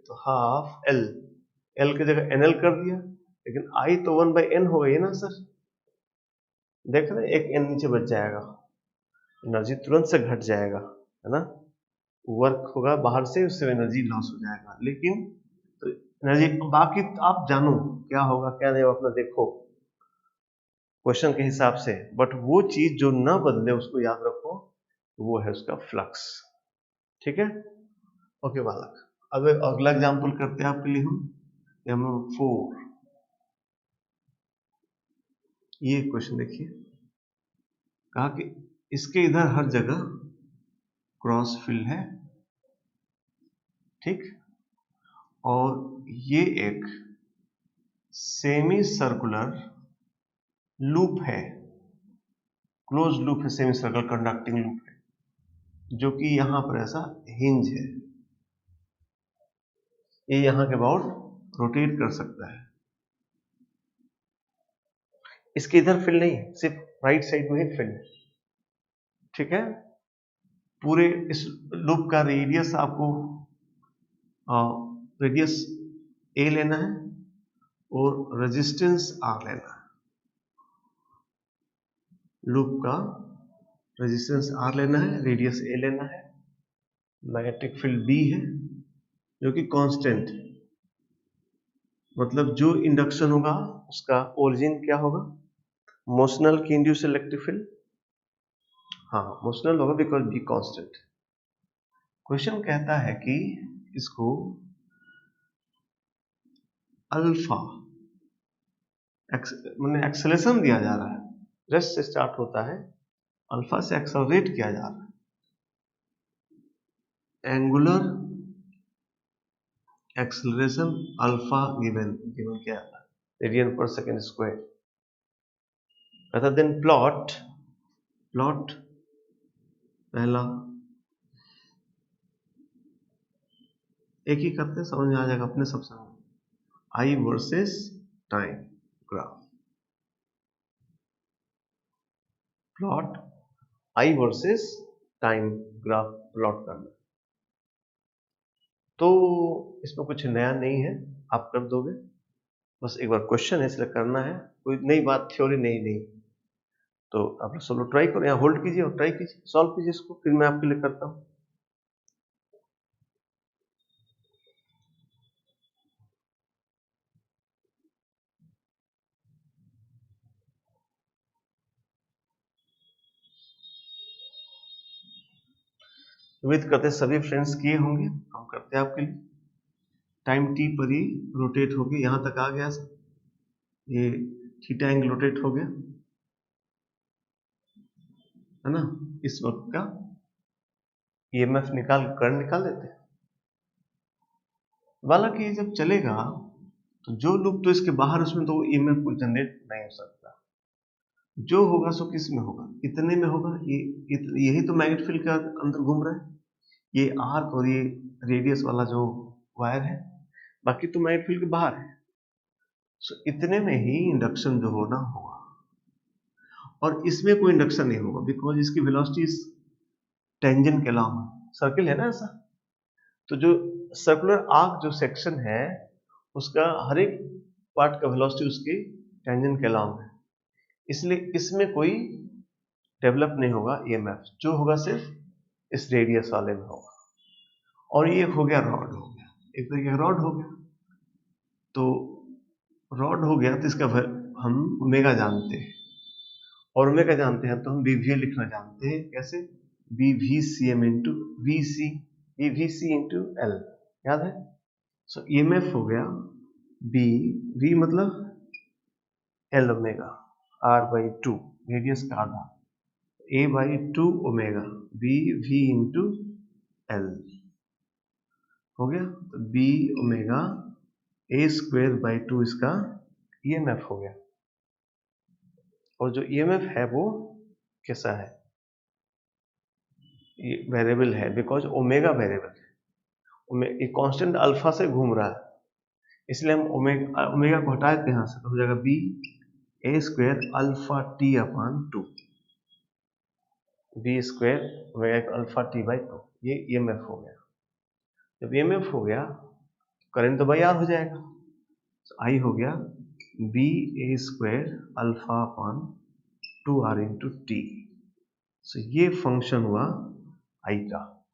A: तो हाफ L की जगह NL कर दिया, लेकिन I तो 1/n हो गई ना सर, देख रहे, एक n नीचे बच जाएगा, एनर्जी तुरंत से घट जाएगा, है ना? वर्क होगा बाहर से, उससे एनर्जी लॉस हो जाएगा, लेकिन तो एनर्जी बाकी आप जानो क्या होगा क्या नहीं, अपना देखो क्वेश्चन के हिसाब से, बट वो चीज जो ना बदले उसको याद रखो, वो है उसका फ्लक्स. ठीक है, ओके बालक. अब अगला एग्जांपल करते हैं आपके लिए हम नंबर 4. ये क्वेश्चन देखिए, कहा कि इसके इधर हर जगह क्रॉस फील्ड है, ठीक, और ये एक सेमी सर्कुलर लूप है, क्लोज लूप है, सेमी सर्कुलर कंडक्टिंग लूप है, जो कि यहां पर ऐसा हिंज है, ये यहां के अबाउट रोटेट कर सकता है. इसके इधर फील्ड नहीं, सिर्फ राइट साइड में ही फील्ड. ठीक है, पूरे इस लूप का रेडियस आपको रेडियस a लेना है और रेजिस्टेंस r लेना है. लूप का रेजिस्टेंस r लेना है, रेडियस a लेना है, मैग्नेटिक फील्ड B है जो कि कांस्टेंट, मतलब जो इंडक्शन होगा उसका ओरिजिन क्या होगा? मोशनल की इंड्यूस इलेक्ट्रिक फील्ड, हाँ मोशनल होगा बिकॉज बी कांस्टेंट. क्वेश्चन कहता है कि इसको अल्फा मैंने एक्सेलरेशन दिया जा रहा है, रेस्ट से स्टार्ट होता है, अल्फा से एक्सेलरेट किया जा रहा है. एंगुलर एक्सेलरेशन अल्फा गिवन क्या है? रेडियन पर सेकेंड स्क्वायर. अतः देन प्लॉट पहला एक ही करते हैं, समझ में आ जाएगा अपने सब समझ. आई वर्सेस टाइम ग्राफ, प्लॉट आई वर्सेस टाइम ग्राफ प्लॉट करना. तो इसमें कुछ नया नहीं है, आप कर दोगे, बस एक बार क्वेश्चन है इसलिए करना है, कोई नई बात थ्योरी नहीं. तो आप सोलो ट्राई करो, यहाँ होल्ड कीजिए और ट्राई कीजिए, सॉल्व कीजिए इसको, फिर मैं आपके लिए करता हूँ। उम्मीद करते हैं सभी फ्रेंड्स किए होंगे, हम करते हैं आपके लिए। टाइम टी पर ही रोटेट हो गया, यहाँ तक आ गया, ये थीटा एंगल रोटेट हो गया, है ना। इस वक्त का ईएमएफ करंट निकाल देते हैं। हालांकि ये जब चलेगा तो जो लूप तो इसके बाहर, उसमें तो ईएमएफ को जनरेट नहीं हो सकता। जो होगा सो किस में होगा, इतने में होगा। यही तो मैग्नेटिक फील्ड के अंदर घूम रहा है, ये आर्क और ये रेडियस वाला जो वायर है, बाकी तो मैग्नेटिक फील्ड के बाहर है। सो इतने में ही इंडक्शन जो होना होगा, और इसमें कोई इंडक्शन नहीं होगा बिकॉज इसकी वेलोसिटी टेंजेंट के अलावा, सर्किल है ना ऐसा, तो जो सर्कुलर आर्क जो सेक्शन है उसका हर एक पार्ट का वेलोसिटी उसके टेंजेंट के अलावा है, इसलिए इसमें कोई डेवलप नहीं होगा ईएमएफ, जो होगा सिर्फ इस रेडियस वाले में होगा। और ये हो गया रॉड, हो गया एक तरीके का रॉड हो गया। तो रॉड हो गया तो इसका हम ओमेगा जानते हैं, और ओमेगा जानते हैं तो हम बीवी लिखना जानते हैं, कैसे, BVCM into VC, BVC into L, याद है। सो ईएमएफ हो गया V मतलब L ओमेगा R/2, रेडियस का आधा, A/2 omega BV into L हो गया। तो B ओमेगा A²/2 इसका ईएमएफ हो गया। और जो ईएमएफ है वो कैसा है, ये वेरिएबल है, बिकॉज ओमेगा वेरिएबल है, ये कांस्टेंट अल्फा से घूम रहा है, इसलिए हम ओमेगा को हटा देते हैं यहाँ से, तो हो जाएगा B² alpha T/2, B² omega alpha T/2, ये ईएमएफ हो गया। जब ईएमएफ हो गया करंट तो बाई आर हो जाएगा, तो आई हो गया BA² अल्फा/2R इंटू टी। सो ये फंक्शन हुआ आई का।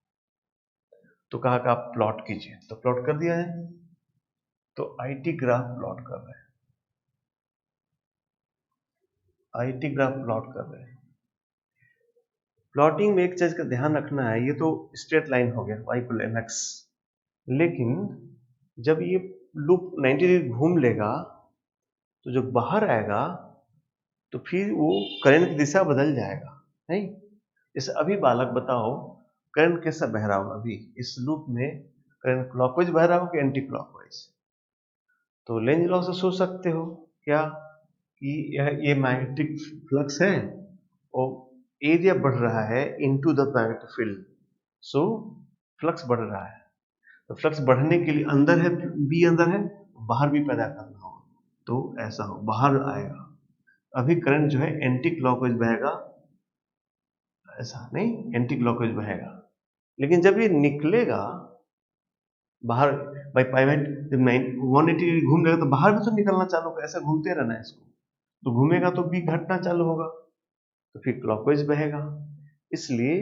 A: तो कहा कि आप प्लॉट कीजिए, तो प्लॉट कर दिया है, तो आईटी ग्राफ प्लॉट कर रहे हैं, आईटी ग्राफ प्लॉट कर रहे हैं। प्लॉटिंग में एक चीज का ध्यान रखना है, ये तो स्ट्रेट लाइन हो गया y=mx, लेकिन जब ये लूप 90 डिग्री घूम लेगा तो जो बाहर आएगा तो फिर वो करंट की दिशा बदल जाएगा, नहीं। जैसे अभी बालक बताओ करंट कैसा बह रहा होगा, अभी इस लूप में करंट क्लॉकवाइज बह रहा होगा कि एंटी क्लॉकवाइज। तो लेंज लॉ से सोच सकते हो क्या कि ये मैग्नेटिक फ्लक्स है और एरिया बढ़ रहा है into the magnetic field, so flux बढ़ रहा है। तो फ्लक्स बढ़ने के लिए अंदर है, बी अंदर है, बाहर भी पैदा करना होगा, तो ऐसा हो बाहर आएगा। अभी करंट जो है एंटी क्लॉकवाइज बहेगा, ऐसा नहीं, एंटी क्लॉकवाइज बहेगा, लेकिन जब ये निकलेगा बाहर बाई पाइवेट, जब 180 डिग्री घूम लेगा तो बाहर भी तो निकलना चालू होगा, ऐसा घूमते रहना है इसको, तो घूमेगा तो भी घटना चालू होगा, तो फिर क्लॉकवाइज बहेगा। इसलिए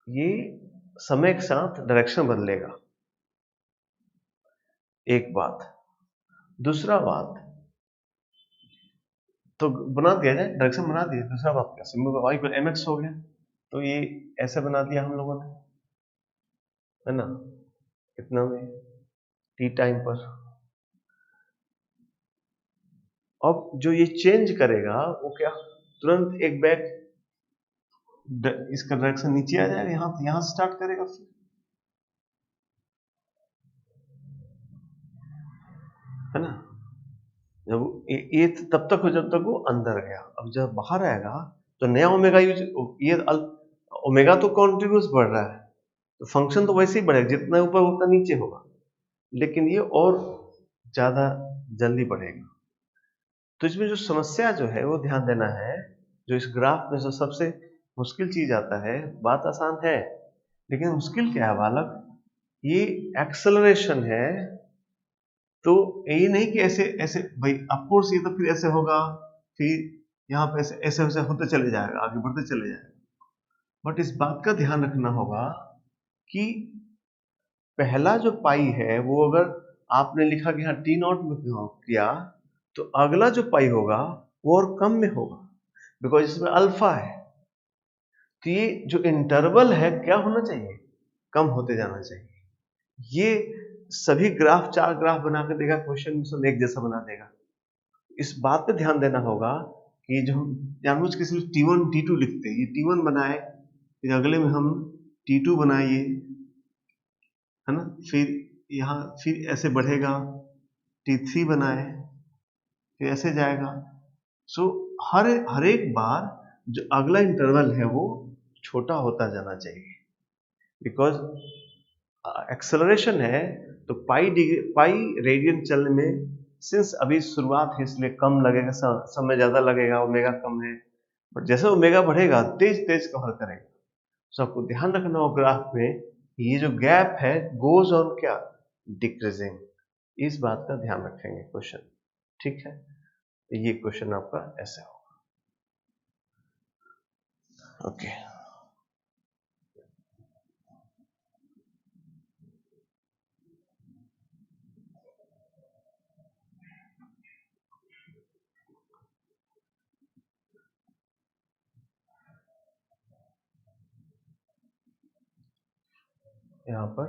A: ये समय के साथ डायरेक्शन बदलेगा, एक बात। दूसरा बात, तो बना दिया जाए, डायरेक्शन बना दिया, दूसरा बात क्या, सिंबल y=mx हो गया, तो ये ऐसे बना दिया हम लोगों ने, है ना, कितना में टी टाइम पर। अब जो ये चेंज करेगा वो क्या, तुरंत एक बैक इसका डायरेक्शन नीचे आ जाएगा, यहां से स्टार्ट करेगा, फिर है ना। जब ये तब तक हो जब तक वो अंदर गया, अब जब बाहर आएगा तो नया ओमेगा यूज, ये ओमेगा तो कॉन्टिन्यूस बढ़ रहा है, तो फंक्शन तो वैसे ही बढ़ेगा, जितना ऊपर उतना नीचे होगा, लेकिन ये और ज्यादा जल्दी बढ़ेगा। तो इसमें जो समस्या जो है वो ध्यान देना है, जो इस ग्राफ में जो सबसे मुश्किल चीज आता है, बात आसान है लेकिन मुश्किल क्या है बालक, ये एक्सेलरेशन है। तो ये नहीं कि ऐसे ऐसे भाई, ऑफ कोर्स ये तो फिर ऐसे होगा, फिर यहाँ पे ऐसे ऐसे ऐसे होते चले जाएगा, आगे बढ़ते चले जाएगा। बट इस बात का ध्यान रखना होगा कि पहला जो पाई है वो अगर आपने लिखा कि हाँ टी नॉट में किया, तो अगला जो पाई होगा वो और कम में होगा, बिकॉज इसमें अल्फा है। तो ये जो इंटरवल है क्या होना चाहिए, कम होते जाना चाहिए। ये सभी ग्राफ, 4 ग्राफ बना के देगा, क्वेश्चन सब एक जैसा बना देगा। इस बात पे ध्यान देना होगा कि जो हम जानबूझ के इसलिए T1 T2 लिखते हैं, ये T1 बनाए, फिर अगले में हम T2 बनाइए, है ना, फिर यहाँ फिर ऐसे बढ़ेगा, T3 बनाए, फिर ऐसे जाएगा। सो हर एक बार जो अगला इंटरवल है वो छोटा होता जाना चाहिए, बिकॉज एक्सेलरेशन है तो पाई रेडियन चलने में, सिंस अभी शुरुआत है इसलिए कम लगेगा, समय ज्यादा लगेगा, ओमेगा कम है, बट जैसे ओमेगा बढ़ेगा तेज तेज कवर करेगा। तो आपको ध्यान रखना हो ग्राफ में ये जो गैप है गोज ऑन क्या, डिक्रीजिंग। इस बात का ध्यान रखेंगे क्वेश्चन, ठीक है। ये क्वेश्चन आपका ऐसे होगा, ओके। यहाँ पर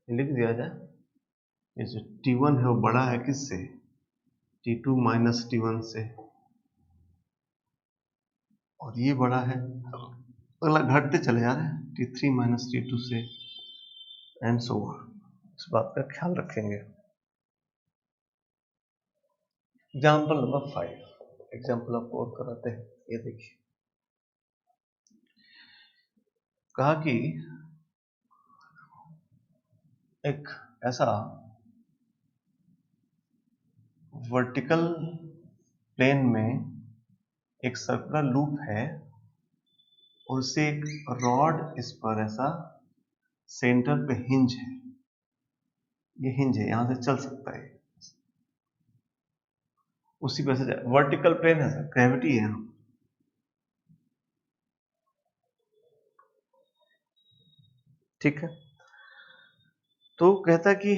A: लिख दिया जाए, ये जो T1 है वो बड़ा है किससे, T2 माइनस T1 से, और ये बड़ा है, अगला घटते चले जा रहे हैं T3 माइनस T2 से, एंड सो ऑन। इस बात का ख्याल रखेंगे। एग्जाम्पल नंबर 5, एग्जाम्पल आपको और कराते हैं। ये देखिए, कहा कि एक ऐसा वर्टिकल प्लेन में एक सर्कुलर लूप है और उससे एक रॉड इस पर ऐसा सेंटर पे हिंज है, ये हिंज है, यहां से चल सकता है, उसी पे से वर्टिकल प्लेन है सर, ग्रेविटी है, ठीक है। तो कहता कि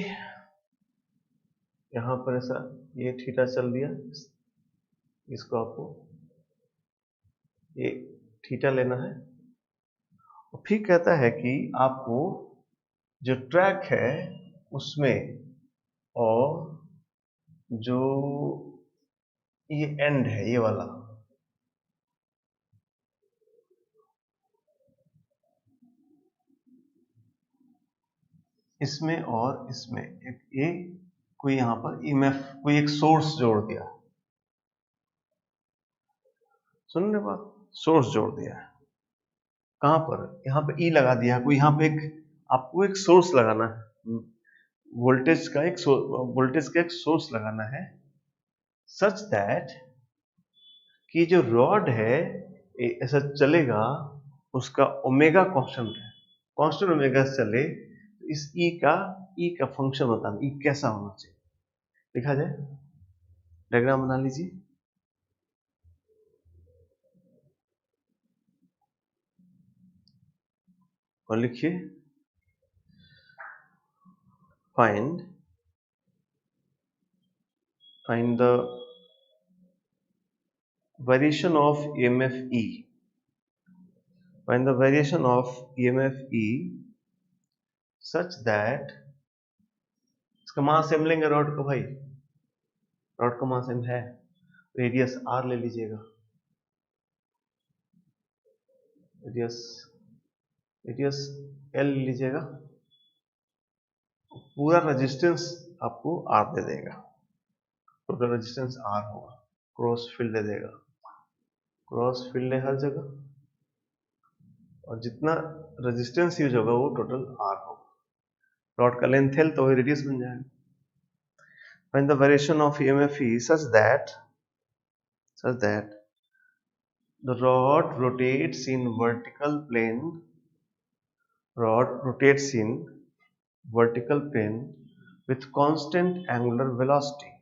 A: यहां पर ऐसा ये थीटा चल दिया, इसको आपको ये थीटा लेना है, और फिर कहता है कि आपको जो ट्रैक है उसमें, और जो ये एंड है ये वाला, इसमें और इसमें एक ये कोई यहां पर ईएमएफ, कोई एक सोर्स जोड़ दिया, सुनने बात, सोर्स जोड़ दिया है, कहां पर, यहाँ पे ई लगा दिया, कोई यहाँ पे एक आपको एक सोर्स लगाना है, वोल्टेज का एक सोर्स लगाना है, सच दैट कि जो रॉड है ऐसा चलेगा, उसका ओमेगा कांस्टेंट है, कांस्टेंट ओमेगा से चले, तो इस ई का फंक्शन बताना, ई कैसा होना चाहिए, लिखा जाए, डायग्राम बना लीजिए और लिखिए, find the variation of EMF E, find the variation of EMF E such that, इसका मास एम लेंगे रॉड को भाई, रॉड का मास एम है, रेडियस आर ले लीजिएगा, रेडियस एल ले लीजिएगा, पूरा रेजिस्टेंस आपको आर दे देगा, टोटल रेजिस्टेंस आर होगा, क्रॉस फील्ड दे देगा, क्रॉस फील्ड है हर जगह, और जितना रेजिस्टेंस यूज होगा वो टोटल आर होगा, रॉड का लेंथ एल तो वही रेडियस बन जाएगा। Find the variation of EMF E such that the rod rotates in vertical plane, with constant angular velocity,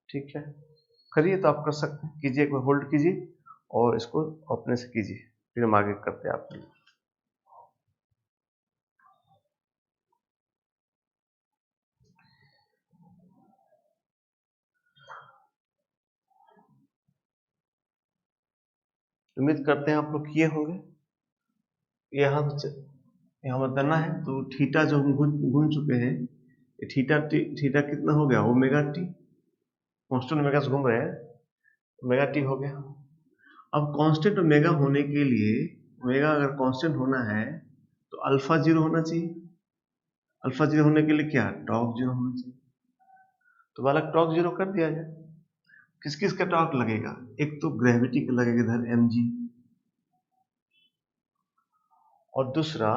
A: ठीक है, करिए तो आप कर सकते हैं, कीजिए, एक बार होल्ड कीजिए और इसको अपने से कीजिए, फिर हम आगे करते हैं आपके लिए। उम्मीद करते हैं आप लोग किए होंगे। यहाँ बताना है तो थीटा जो हम घूम चुके हैं, थीटा थीटा कितना हो गया, ओमेगा टी, कांस्टेंट ओमेगा से घूम रहे हैं, ओमेगा टी हो गया। अब कांस्टेंट ओमेगा होने के लिए, ओमेगा अगर कांस्टेंट होना है तो अल्फा जीरो होना चाहिए। अल्फा जीरो होने के लिए क्या, टॉक जीरो होना चाहिए। तो बालक टॉक जीरो कर दिया जाए। किस किस का टॉक लगेगा, एक तो ग्रेविटी का लगेगा इधर mg, और दूसरा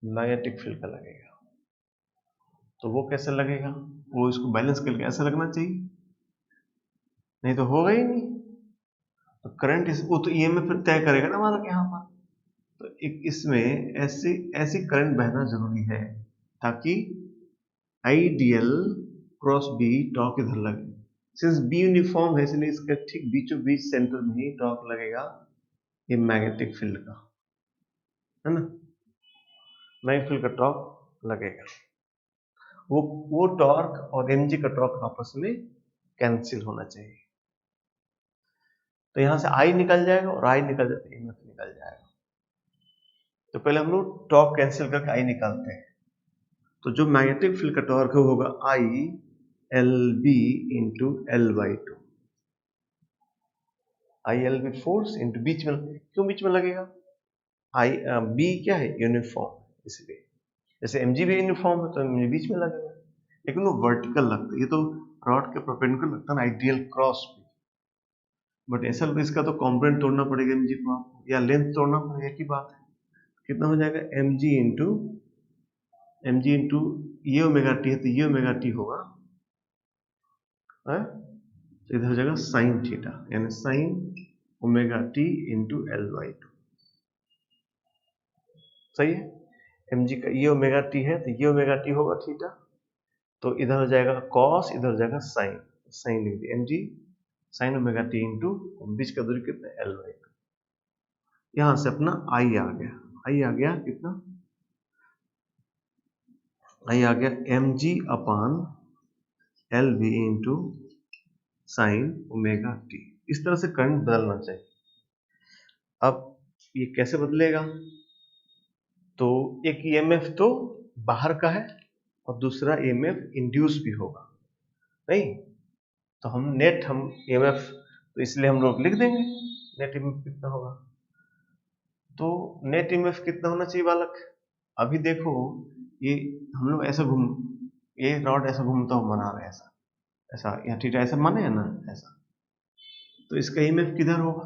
A: मैग्नेटिक फील्ड का लगेगा। तो वो कैसे लगेगा, वो इसको बैलेंस करके ऐसे लगना चाहिए, नहीं तो होगा ही नहीं। तो करंट वो तो ईएमएफ फिर तय करेगा ना मालक यहाँ पर। तो एक इसमें ऐसी ऐसी करंट बहना जरूरी है ताकि आइडियल क्रॉस बी टॉक इधर लगे। सिंस बी यूनिफॉर्म है इसलिए इसके ठीक बीचों बीच सेंटर में ही टॉक लगेगा, ये मैग्नेटिक फील्ड का है ना, मैग्नेटिक फील्ड का टॉक लगेगा। वो टॉर्क और एमजी का टॉर्क आपस में कैंसिल होना चाहिए। तो यहां से आई निकल जाएगा और आई निकल जाए एमएफ निकल जाएगा। तो पहले हम लोग टॉर्क कैंसिल करके आई निकालते हैं। तो जो मैग्नेटिक फील्ड का टॉर्क है होगा I L B into L by two. I L B force into बीच में, क्यों बीच में लगेगा, आई बी क्या है, यूनिफॉर्म, इसलिए जैसे एमजी भी यूनिफॉर्म है तो एमजी बीच में लगेगा, लेकिन वो वर्टिकल लगता है, ये तो रॉड के परपेंडिकुलर लगता है ना आइडियल क्रॉस पे। बट ऐसा इसका तो कॉम्पोनेंट तोड़ना पड़ेगा एमजी को आपको, या लेंथ तोड़ना पड़ेगा, एक ही बात है। कितना हो जाएगा, एमजी इंटू ये ओमेगा टी है तो ये ओमेगा टी होगा, तो इधर हो जाएगा साइन थीटा, यानी sign omega T into L by to. सही है, एमजी का ये ओमेगा टी है तो ये ओमेगा टी होगा थीटा, तो इधर हो जाएगा कॉस, इधर हो जाएगा साइन, साइन लिख दिया MG sine omega T into बीच का दूरी कितना, एल बाई टू। यहां से अपना आई आ गया, आई आ गया कितना, आई आ गया mg upon L V into sine omega T. इस तरह से करंट बदलना चाहिए। अब ये कैसे बदलेगा, तो एक ईएमएफ तो बाहर का है और दूसरा ईएमएफ इंड्यूस भी होगा, नहीं तो हम ईएमएफ, तो इसलिए हम लोग लिख देंगे नेट ईएमएफ कितना होगा। तो नेट ईएमएफ कितना होना चाहिए बालक, अभी देखो ये हम लोग ऐसा ये रॉड ऐसा घूमता हुआ बना रहे हैं, ऐसा ऐसा यहाँ थीटा ऐसा माने है ना ऐसा, तो इसका ईएमएफ किधर होगा,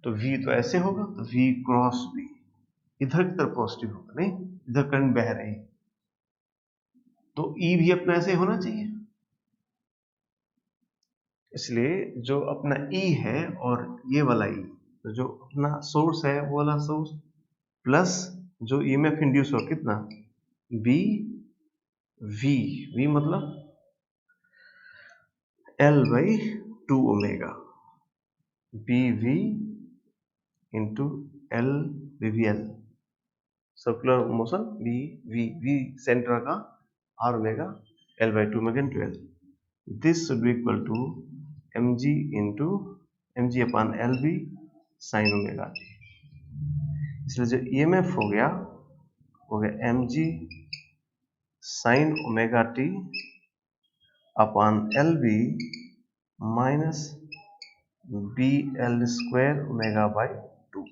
A: तो V तो ऐसे होगा, तो V क्रॉस V इधर की तरफ पॉजिटिव होगा, नहीं इधर करंट बह रही, तो E भी अपना ऐसे होना चाहिए। इसलिए जो अपना E है और ये वाला E, तो जो अपना सोर्स है वो वाला सोर्स प्लस जो ईएमएफ इंड्यूस हो कितना, B V मतलब L by two omega, B V into L V V L, circular motion V center का R omega L by two omega into L, this should be equal to M G upon L B sine omega T. इसलिए जो ईएमएफ हो गया M G sine omega T upon L B minus B L square omega by two.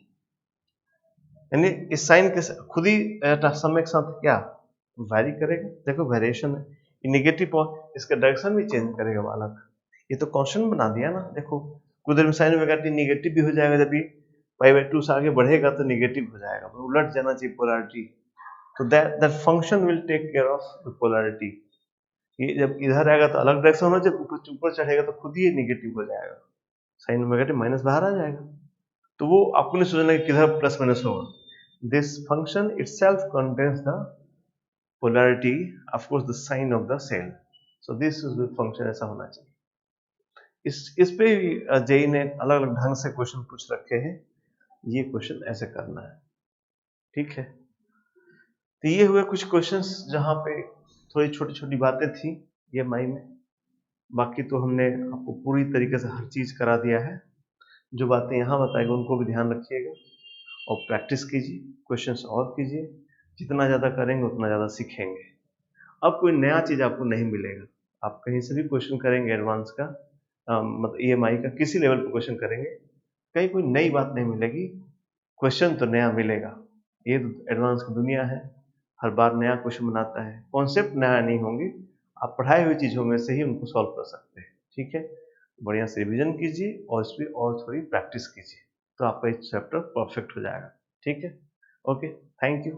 A: यानी इस साइन के खुद ही समय के साथ क्या वैरी करेगा, देखो वेरिएशन है, नेगेटिव इसका डायरेक्शन भी चेंज करेगा बालक, ये तो कांस्टेंट बना दिया ना। देखो कुछ देर में साइन ओमेगा टी नेगेटिव भी हो जाएगा, जब भी पाई बाई टू से आगे बढ़ेगा तो नेगेटिव हो जाएगा, उलट जाना चाहिए पोलैरिटी, तो that function will take care of the polarity. ये जब इधर आएगा तो अलग डायरेक्शन होगा, जब ऊपर चढ़ेगा तो खुद ही नेगेटिव हो जाएगा, साइन ओमेगा टी माइनस बाहर आ जाएगा, तो वो आपको नहीं सोचना कि किधर प्लस माइनस होगा। This function itself contains the polarity, of course the sign of the cell. So this is function, ऐसा होना चाहिए। इस पे जेई ने अलग अलग ढंग से क्वेश्चन पूछ रखे हैं, ये क्वेश्चन ऐसे करना है, ठीक है। तो ये हुए कुछ क्वेश्चंस जहां पे थोड़ी छोटी छोटी बातें थी EMI में। बाकी तो हमने आपको पूरी तरीके से हर चीज करा दिया है। जो बातें यहाँ बताएगा उनको भी ध्यान रखिएगा और प्रैक्टिस कीजिए, क्वेश्चंस और कीजिए। जितना ज़्यादा करेंगे उतना ज़्यादा सीखेंगे। अब कोई नया चीज़ आपको नहीं मिलेगा। आप कहीं से भी क्वेश्चन करेंगे एडवांस का, मतलब EMI का किसी लेवल पर क्वेश्चन करेंगे, कहीं कोई नई बात नहीं मिलेगी, क्वेश्चन तो नया मिलेगा। ये तो एडवांस की दुनिया है, हर बार नया क्वेश्चन बनाता है, कॉन्सेप्ट नया नहीं होंगे, आप पढ़ाई हुई चीज़ों में से ही उनको सॉल्व कर सकते हैं, ठीक है। बढ़िया से रिविजन कीजिए और इस पर और थोड़ी प्रैक्टिस कीजिए, तो आपका ये चैप्टर परफेक्ट हो जाएगा, ठीक है। Okay, thank you.